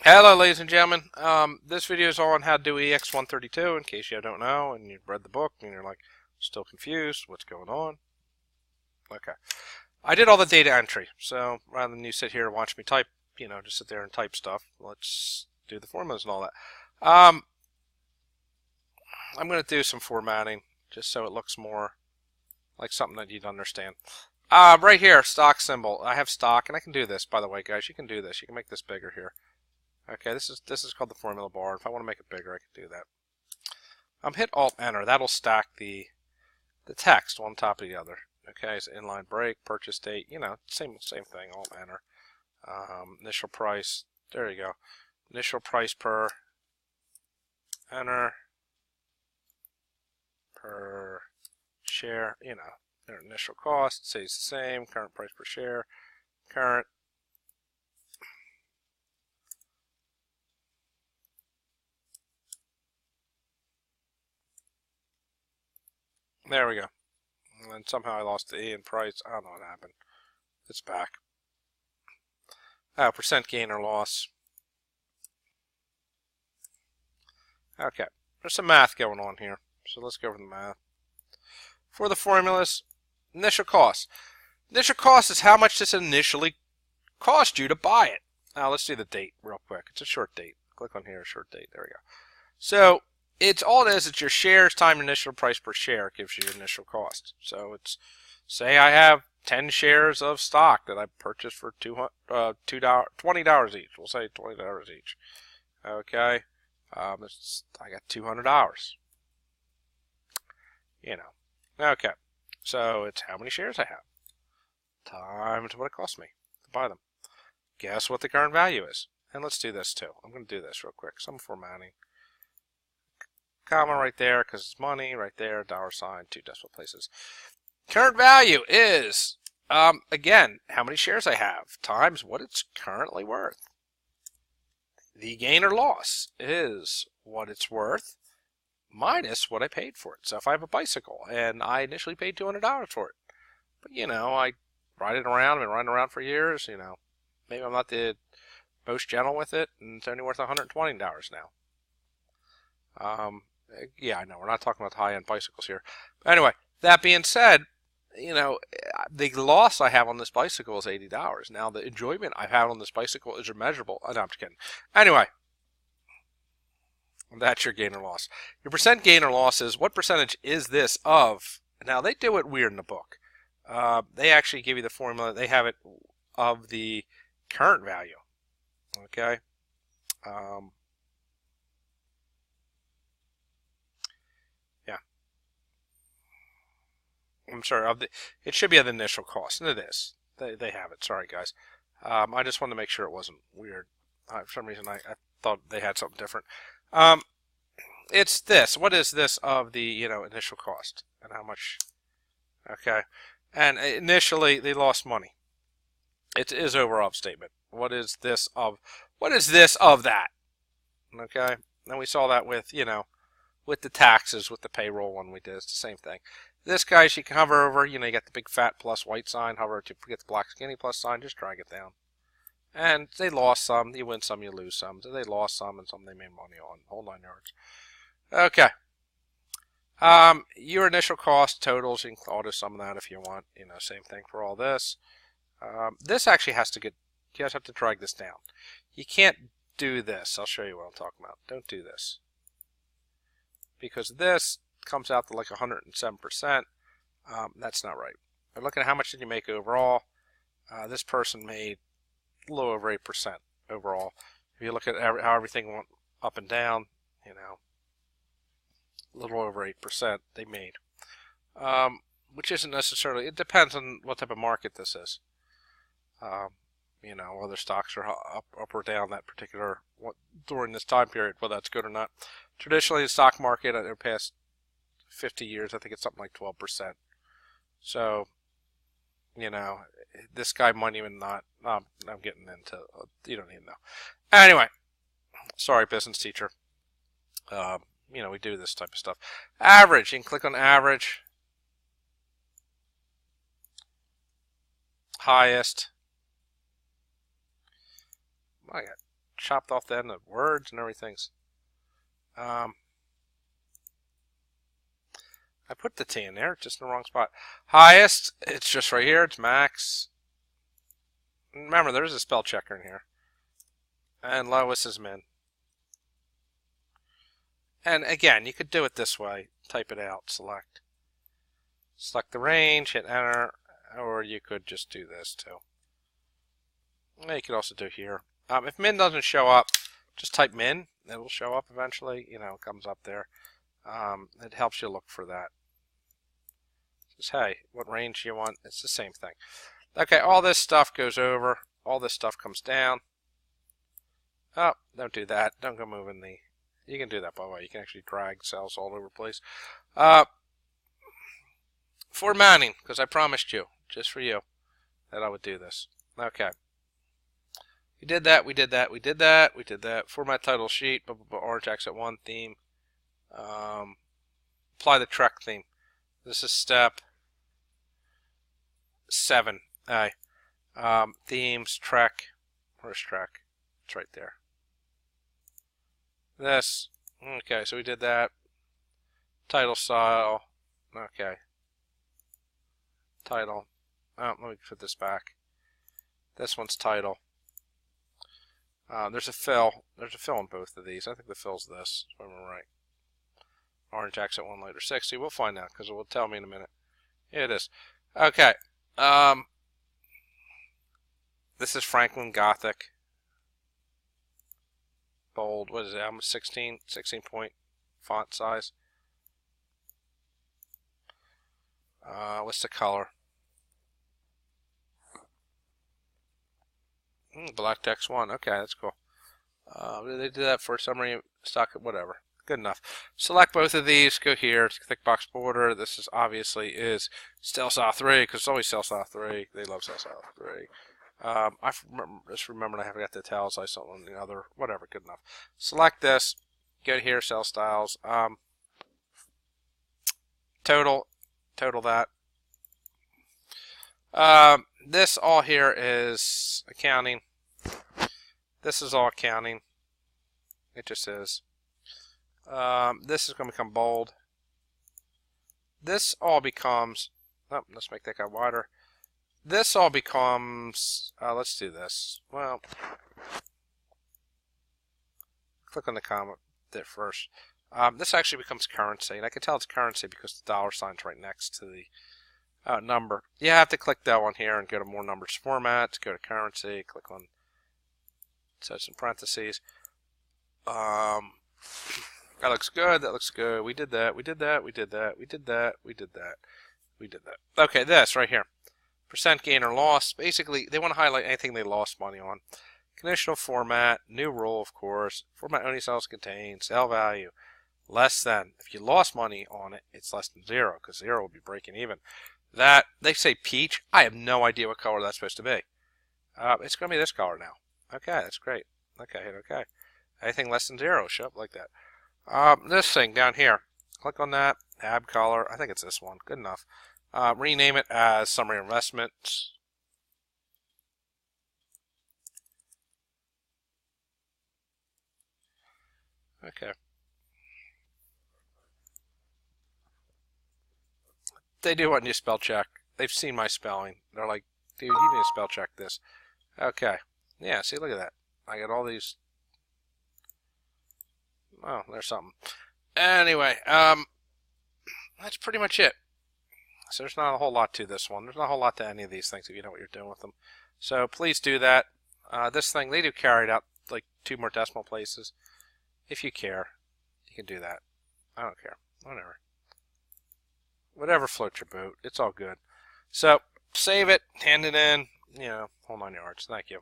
Hello, ladies and gentlemen. This video is on how to do EX132, in case you don't know and you've read the book and you're like, still confused, what's going on? Okay. I did all the data entry, so rather than you sit here and watch me type, just sit there and type stuff, let's do the formulas and all that. I'm going to do some formatting, just so it looks more like something that you'd understand. Right here, stock symbol. I have stock, and I can do this, by the way, guys. You can do this. You can make this bigger here. Okay, this is called the formula bar. If I want to make it bigger, I can do that. Hit Alt Enter. That'll stack the text one on top of the other. Okay, so inline break, purchase date. Same thing. Alt Enter. Initial price. There you go. Initial price per enter per share. Their initial cost stays the same. Current price per share. Current. There we go. And then somehow I lost the E in price. I don't know what happened. It's back. Percent gain or loss. Okay. There's some math going on here. So let's go over the math. For the formulas, initial cost. Initial cost is how much this initially cost you to buy it. Now let's do the date real quick. It's a short date. Click on here, short date. There we go. So it's your shares times initial price per share gives you your initial cost. So it's, say I have 10 shares of stock that I purchased for $20 each. We'll say $20 each. Okay, I got $200. Okay. So it's how many shares I have times what it cost me to buy them. Guess what the current value is. And let's do this too. I'm going to do this real quick. Some formatting. Comma right there because it's money. Right there, $, 2 decimal places. Current value is, again, how many shares I have times what it's currently worth. The gain or loss is what it's worth minus what I paid for it. So if I have a bicycle and I initially paid $200 for it, but I ride it around, I've been riding around for years, maybe I'm not the most gentle with it, and it's only worth $120 now. Yeah, I know, we're not talking about high-end bicycles here. But anyway, that being said, the loss I have on this bicycle is $80. Now, the enjoyment I have on this bicycle is immeasurable. No, I'm just kidding. Anyway, that's your gain or loss. Your percent gain or loss is, what percentage is this of? Now, they do it weird in the book. They actually give you the formula. They have it of the current value. Okay? Yeah. I'm sorry. It should be of the initial cost, and it is. They have it. Sorry, guys. I just wanted to make sure it wasn't weird. For some reason, I thought they had something different. It's this. What is this of the initial cost, and how much? Okay, and initially they lost money. It is overall statement. What is this of? What is this of that? Okay, and we saw that with with the taxes, with the payroll one we did. It's the same thing. This guy, you can hover over. You got the big fat plus white sign. Hover to forget the black skinny plus sign. Just drag it down. And they lost some. You win some, you lose some. So they lost some, and some they made money on. Whole 9 yards. Okay. Your initial cost totals, you can auto sum that if you want. Same thing for all this. This actually has to you guys have to drag this down. You can't do this. I'll show you what I'm talking about. Don't do this. Because this comes out to like 107%. That's not right. I'm looking at how much did you make overall. This person made a little over 8% overall. If you look at how everything went up and down, a little over 8% they made. Which isn't necessarily, it depends on what type of market this is. Whether stocks are up or down that particular, during this time period, whether that's good or not. Traditionally, the stock market, in the past 50 years, I think it's something like 12%. So, this guy might even not, I'm getting into, you don't even know. Anyway, sorry, business teacher. We do this type of stuff. Average, you can click on average. Highest. I got chopped off then the words and everything's. I put the T in there, just in the wrong spot. Highest, it's just right here. It's max. Remember, there's a spell checker in here. And lowest is min. And again, you could do it this way. Type it out, select. Select the range, hit enter, or you could just do this too. You could also do here. If min doesn't show up, just type min. It will show up eventually. You know, it comes up there. It helps you look for that. It says, hey, what range do you want? It's the same thing. Okay, all this stuff goes over. All this stuff comes down. Oh, don't do that. Don't go moving the... You can do that, by the way. You can actually drag cells all over the place. Formatting, because I promised you, just for you, that I would do this. Okay. We did that, we did that, we did that, we did that. Format title sheet, orange accent 1 theme. Apply the Trek theme. This is step 7. Themes, Trek. Where's Trek? It's right there. This. Okay, so we did that. Title style. Okay. Title. Oh, let me put this back. This one's title. There's a fill. There's a fill in both of these. I think the fill's this, if I'm right. Orange accent 1 later 60. We'll find out because it will tell me in a minute. Yeah, it is. Okay. This is Franklin Gothic. Bold. What is it? Almost 16 point font size. What's the color? Black text 1. Okay, that's cool. They did that for summary, stock, whatever. Good enough. Select both of these. Go here. Thick box border. This is obviously Cell Style 3 because it's always Cell Style 3. They love Cell Style 3. Just remembered I haven't got the italicized something the other. Whatever. Good enough. Select this. Go here. Cell Styles. Total that. This all here is accounting. This is all accounting. It just is. This is going to become bold. This all becomes... Oh, let's make that guy wider. This all becomes... let's do this. Well, click on the comment there first. This actually becomes currency. And I can tell it's currency because the dollar sign's right next to the number. You have to click that one here and go to more numbers formats. Go to currency. Click on... So it's in parentheses. That looks good. That looks good. We did that. We did that. We did that. We did that. We did that. We did that. Okay, this right here. Percent gain or loss. Basically, they want to highlight anything they lost money on. Conditional format. New rule, of course. Format only cells contain. Sale value. Less than. If you lost money on it, it's less than 0 because 0 will be breaking even. That, they say peach. I have no idea what color that's supposed to be. It's going to be this color now. Okay, that's great. Okay, hit OK. Anything less than 0 show up like that. This thing down here. Click on that. Tab color. I think it's this one. Good enough. Rename it as Summary Investments. Okay. They do want you to spell check. They've seen my spelling. They're like, dude, you need to spell check this. Okay. Yeah, see, look at that. I got all these. Oh, there's something. Anyway, that's pretty much it. So there's not a whole lot to this one. There's not a whole lot to any of these things if you know what you're doing with them. So please do that. This thing, they do carry it out like 2 more decimal places. If you care, you can do that. I don't care. Whatever. Whatever floats your boat. It's all good. So save it, hand it in, you know, whole 9 yards. Thank you.